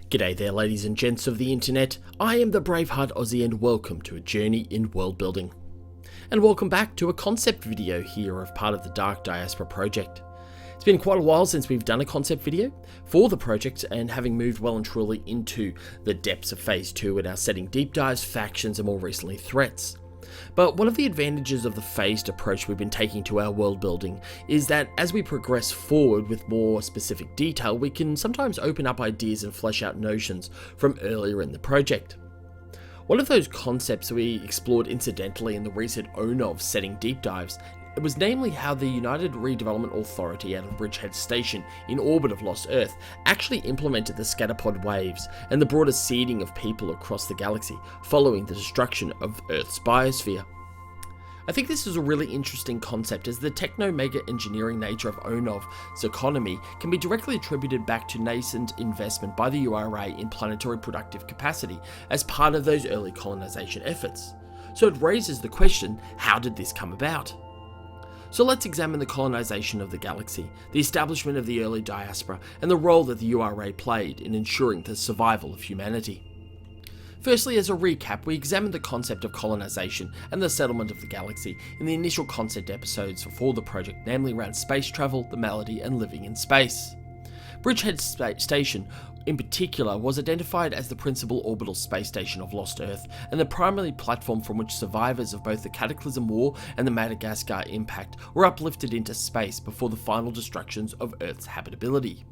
G'day there ladies and gents of the internet, I am the Braveheart Aussie and welcome to a journey in world building. And welcome back to a concept video here of part of the Dark Diaspora project. It's been quite a while since we've done a concept video for the project, and having moved well and truly into the depths of phase 2 and our setting deep dives, factions and more recently threats. But one of the advantages of the phased approach we've been taking to our world building is that as we progress forward with more specific detail, we can sometimes open up ideas and flesh out notions from earlier in the project. One of those concepts we explored incidentally in the recent Onov setting deep dives, it was namely how the United Redvelopment Authority out of Bridgehead Station in orbit of Lost Earth actually implemented the scatterpod waves and the broader seeding of people across the galaxy following the destruction of Earth's biosphere. I think this is a really interesting concept, as the techno-mega engineering nature of Onov's economy can be directly attributed back to nascent investment by the URA in planetary productive capacity as part of those early colonization efforts. So it raises the question, how did this come about? So let's examine the colonization of the galaxy, the establishment of the early diaspora, and the role that the URA played in ensuring the survival of humanity. Firstly, as a recap, we examined the concept of colonization and the settlement of the galaxy in the initial concept episodes for the project, namely around space travel, the malady, and living in space. Bridgehead Station, in particular, was identified as the principal orbital space station of Lost Earth and the primary platform from which survivors of both the Cataclysm War and the Madagascar impact were uplifted into space before the final destructions of Earth's habitability.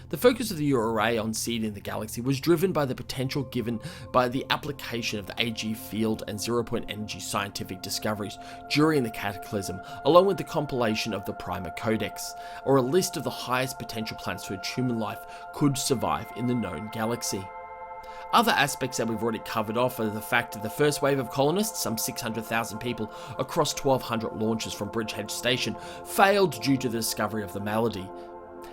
The focus of the URA on seeding the galaxy was driven by the potential given by the application of the AG field and zero-point energy scientific discoveries during the Cataclysm, along with the compilation of the Primer Codex, or a list of the highest potential planets for which human life could survive in the known galaxy. Other aspects that we've already covered off are the fact that the first wave of colonists, some 600,000 people across 1,200 launches from Bridgehead Station, failed due to the discovery of the malady.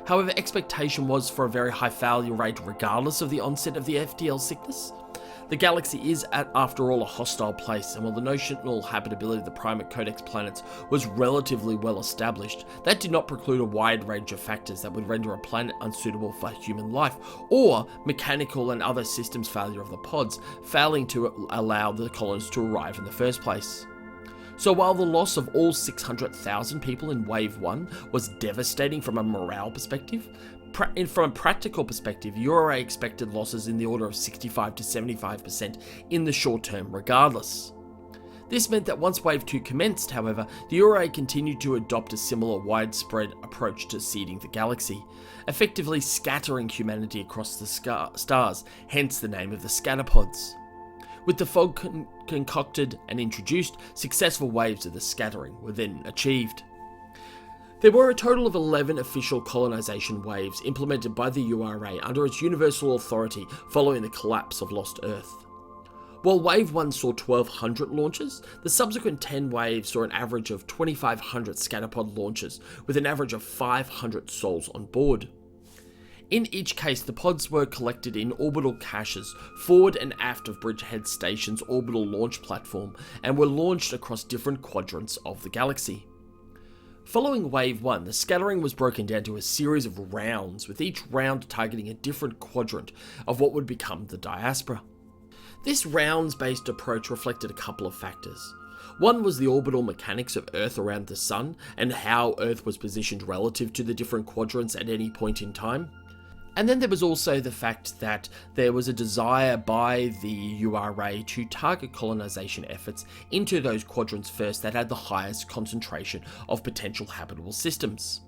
However, expectation was for a very high failure rate regardless of the onset of the FTL sickness. The galaxy is, after all, a hostile place, and while the notional habitability of the Primer Codex planets was relatively well established, that did not preclude a wide range of factors that would render a planet unsuitable for human life, or mechanical and other systems failure of the pods, failing to allow the colonists to arrive in the first place. So while the loss of all 600,000 people in Wave 1 was devastating from a morale perspective, from a practical perspective, URA expected losses in the order of 65 to 75% in the short term regardless. This meant that once Wave 2 commenced, however, the URA continued to adopt a similar widespread approach to seeding the galaxy, effectively scattering humanity across the stars, hence the name of the scatterpods. With the fog concocted and introduced, successful waves of the scattering were then achieved. There were a total of 11 official colonization waves implemented by the URA under its universal authority following the collapse of Lost Earth. While Wave 1 saw 1,200 launches, the subsequent 10 waves saw an average of 2,500 scatterpod launches, with an average of 500 souls on board. In each case, the pods were collected in orbital caches forward and aft of Bridgehead Station's orbital launch platform and were launched across different quadrants of the galaxy. Following Wave 1, the scattering was broken down to a series of rounds, with each round targeting a different quadrant of what would become the diaspora. This rounds-based approach reflected a couple of factors. One was the orbital mechanics of Earth around the Sun and how Earth was positioned relative to the different quadrants at any point in time. And then there was also the fact that there was a desire by the URA to target colonization efforts into those quadrants first that had the highest concentration of potential habitable systems.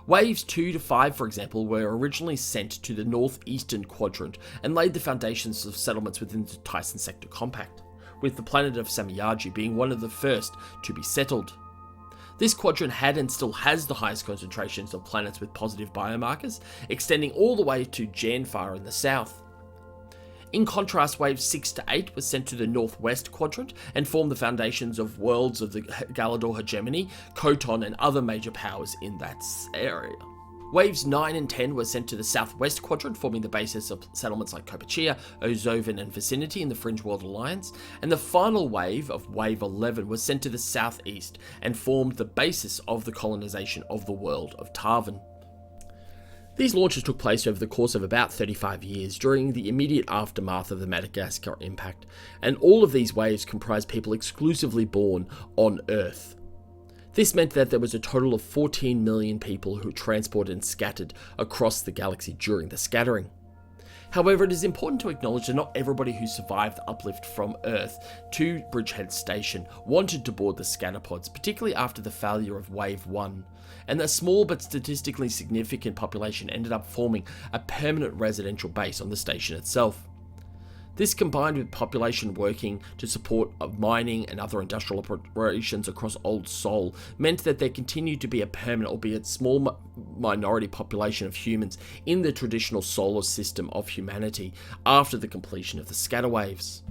Waves 2 to 5, for example, were originally sent to the northeastern quadrant and laid the foundations of settlements within the Tyson Sector Compact, with the planet of Samiyaju being one of the first to be settled. This quadrant had and still has the highest concentrations of planets with positive biomarkers, extending all the way to Janfar in the south. In contrast, Waves 6 to 8 was sent to the northwest quadrant and formed the foundations of worlds of the Galador hegemony, Koton, and other major powers in that area. Waves 9 and 10 were sent to the southwest quadrant, forming the basis of settlements like Kopachia, Ozovan and vicinity in the Fringe World Alliance, and the final wave of Wave 11 was sent to the southeast and formed the basis of the colonization of the world of Tarvan. These launches took place over the course of about 35 years during the immediate aftermath of the Madagascar impact, and all of these waves comprised people exclusively born on Earth. This meant that there was a total of 14 million people who were transported and scattered across the galaxy during the scattering. However, it is important to acknowledge that not everybody who survived the uplift from Earth to Bridgehead Station wanted to board the scatterpods, particularly after the failure of Wave 1, and a small but statistically significant population ended up forming a permanent residential base on the station itself. This, combined with population working to support mining and other industrial operations across Old Sol, meant that there continued to be a permanent, albeit small, minority population of humans in the traditional solar system of humanity after the completion of the scatter waves.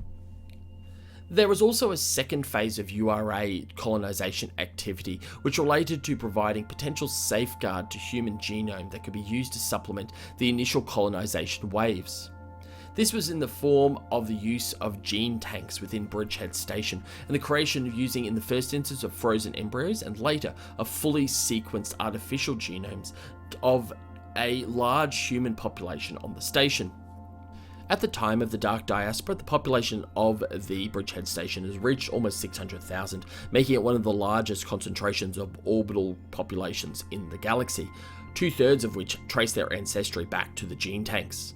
There was also a second phase of URA colonisation activity, which related to providing potential safeguard to human genome that could be used to supplement the initial colonisation waves. This was in the form of the use of gene tanks within Bridgehead Station and the creation of using in the first instance of frozen embryos and later of fully sequenced artificial genomes of a large human population on the station. At the time of the Dark Diaspora, the population of the Bridgehead Station has reached almost 600,000, making it one of the largest concentrations of orbital populations in the galaxy, 2/3 of which trace their ancestry back to the gene tanks.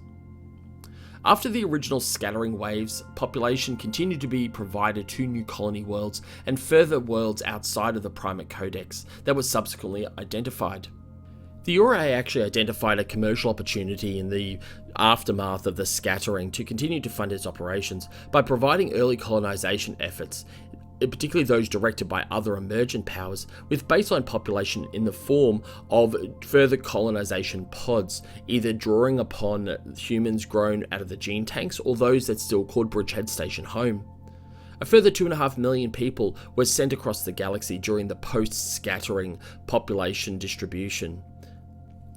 After the original scattering waves, population continued to be provided to new colony worlds and further worlds outside of the Primate Codex that was subsequently identified. The URA actually identified a commercial opportunity in the aftermath of the scattering to continue to fund its operations by providing early colonization efforts, particularly those directed by other emergent powers, with baseline population in the form of further colonization pods, either drawing upon humans grown out of the gene tanks or those that still called Bridgehead Station home. A further 2.5 million people were sent across the galaxy during the post-scattering population distribution.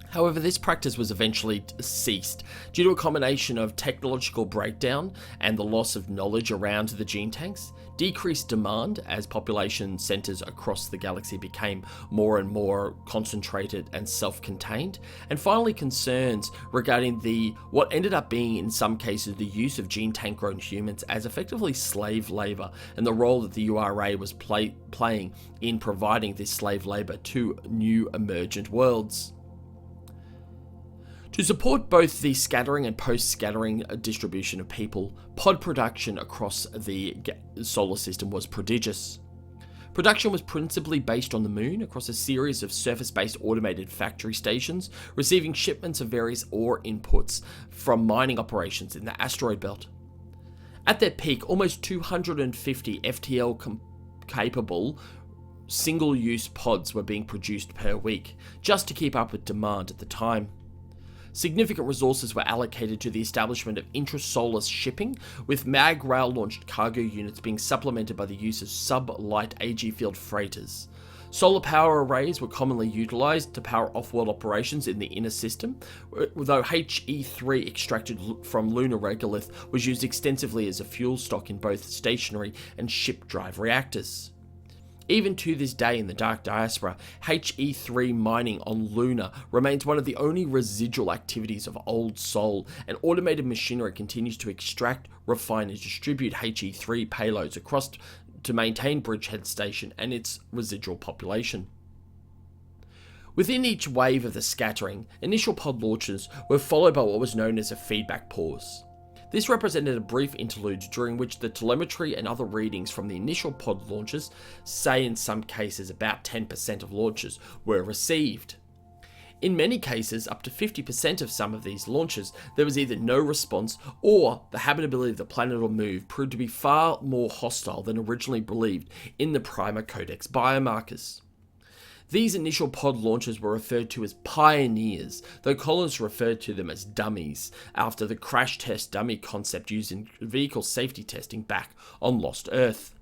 However, this practice was eventually ceased due to a combination of technological breakdown and the loss of knowledge around the gene tanks, decreased demand as population centers across the galaxy became more and more concentrated and self-contained, and finally concerns regarding what ended up being in some cases the use of gene tank grown humans as effectively slave labor and the role that the URA was playing in providing this slave labor to new emergent worlds. To support both the scattering and post-scattering distribution of people, pod production across the solar system was prodigious. Production was principally based on the moon across a series of surface-based automated factory stations, receiving shipments of various ore inputs from mining operations in the asteroid belt. At their peak, almost 250 FTL-capable single-use pods were being produced per week, just to keep up with demand at the time. Significant resources were allocated to the establishment of intrasolar shipping, with mag rail-launched cargo units being supplemented by the use of sub-light AG field freighters. Solar power arrays were commonly utilised to power off-world operations in the inner system, though HE3 extracted from lunar regolith was used extensively as a fuel stock in both stationary and ship-drive reactors. Even to this day in the Dark Diaspora, HE3 mining on Luna remains one of the only residual activities of Old Sol, and automated machinery continues to extract, refine and distribute HE3 payloads across to maintain Bridgehead Station and its residual population. Within each wave of the scattering, initial pod launches were followed by what was known as a feedback pause. This represented a brief interlude during which the telemetry and other readings from the initial pod launches, say in some cases about 10% of launches, were received. In many cases, up to 50% of some of these launches, there was either no response or the habitability of the planet or move proved to be far more hostile than originally believed in the Prima Codex biomarkers. These initial pod launches were referred to as pioneers, though colonists referred to them as dummies, after the crash test dummy concept used in vehicle safety testing back on Lost Earth.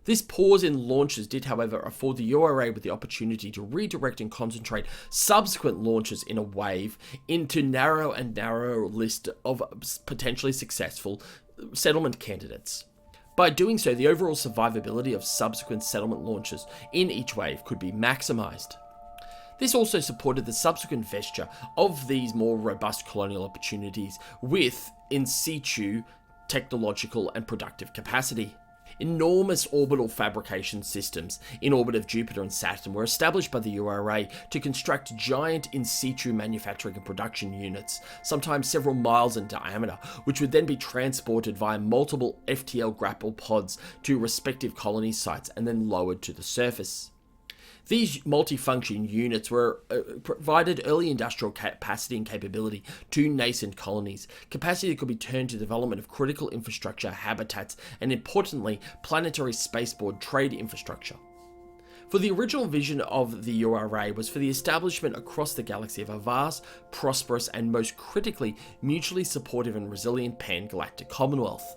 This pause in launches did, however, afford the URA with the opportunity to redirect and concentrate subsequent launches in a wave into narrow and narrow list of potentially successful settlement candidates. By doing so, the overall survivability of subsequent settlement launches in each wave could be maximised. This also supported the subsequent vesture of these more robust colonial opportunities with in situ technological and productive capacity. Enormous orbital fabrication systems in orbit of Jupiter and Saturn were established by the URA to construct giant in situ manufacturing and production units, sometimes several miles in diameter, which would then be transported via multiple FTL grapple pods to respective colony sites and then lowered to the surface. These multifunction units were provided early industrial capacity and capability to nascent colonies, capacity that could be turned to development of critical infrastructure, habitats, and importantly, planetary spaceport trade infrastructure. For the original vision of the URA was for the establishment across the galaxy of a vast, prosperous, and most critically, mutually supportive and resilient pan-galactic Commonwealth.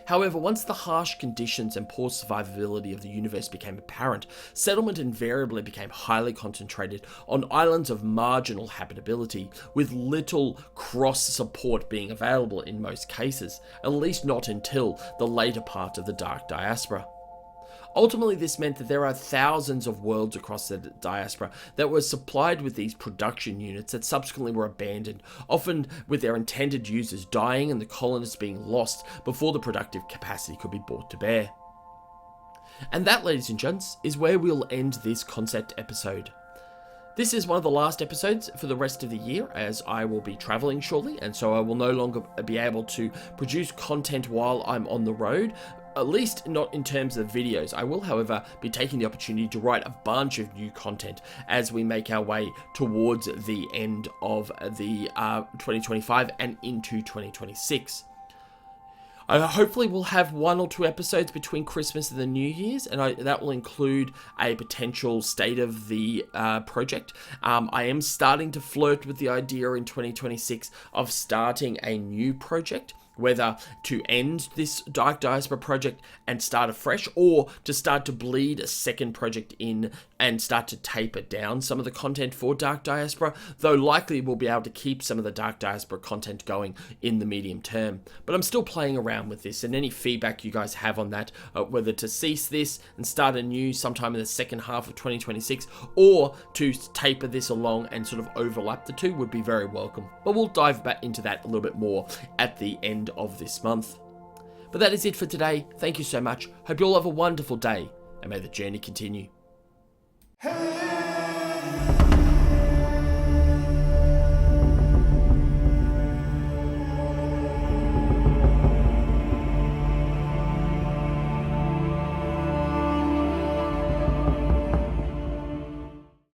However, once the harsh conditions and poor survivability of the universe became apparent, settlement invariably became highly concentrated on islands of marginal habitability, with little cross-support being available in most cases, at least not until the later part of the Dark Diaspora. Ultimately, this meant that there are thousands of worlds across the diaspora that were supplied with these production units that subsequently were abandoned, often with their intended users dying and the colonists being lost before the productive capacity could be brought to bear. And that, ladies and gents, is where we'll end this concept episode. This is one of the last episodes for the rest of the year, as I will be traveling shortly, and so I will no longer be able to produce content while I'm on the road, at least not in terms of videos. I will, however, be taking the opportunity to write a bunch of new content as we make our way towards the end of the 2025 and into 2026. Hopefully we'll have 1 or 2 episodes between Christmas and the New Year's, and that will include a potential state of the project. I am starting to flirt with the idea in 2026 of starting a new project, whether to end this Dark Diaspora project and start afresh, or to start to bleed a second project in and start to taper down some of the content for Dark Diaspora, though likely we'll be able to keep some of the Dark Diaspora content going in the medium term. But I'm still playing around with this, and any feedback you guys have on that, whether to cease this and start anew sometime in the second half of 2026, or to taper this along and sort of overlap the two, would be very welcome. But we'll dive back into that a little bit more at the end of this month. But that is it for today. Thank you so much. Hope you all have a wonderful day, and may the journey continue. Hey!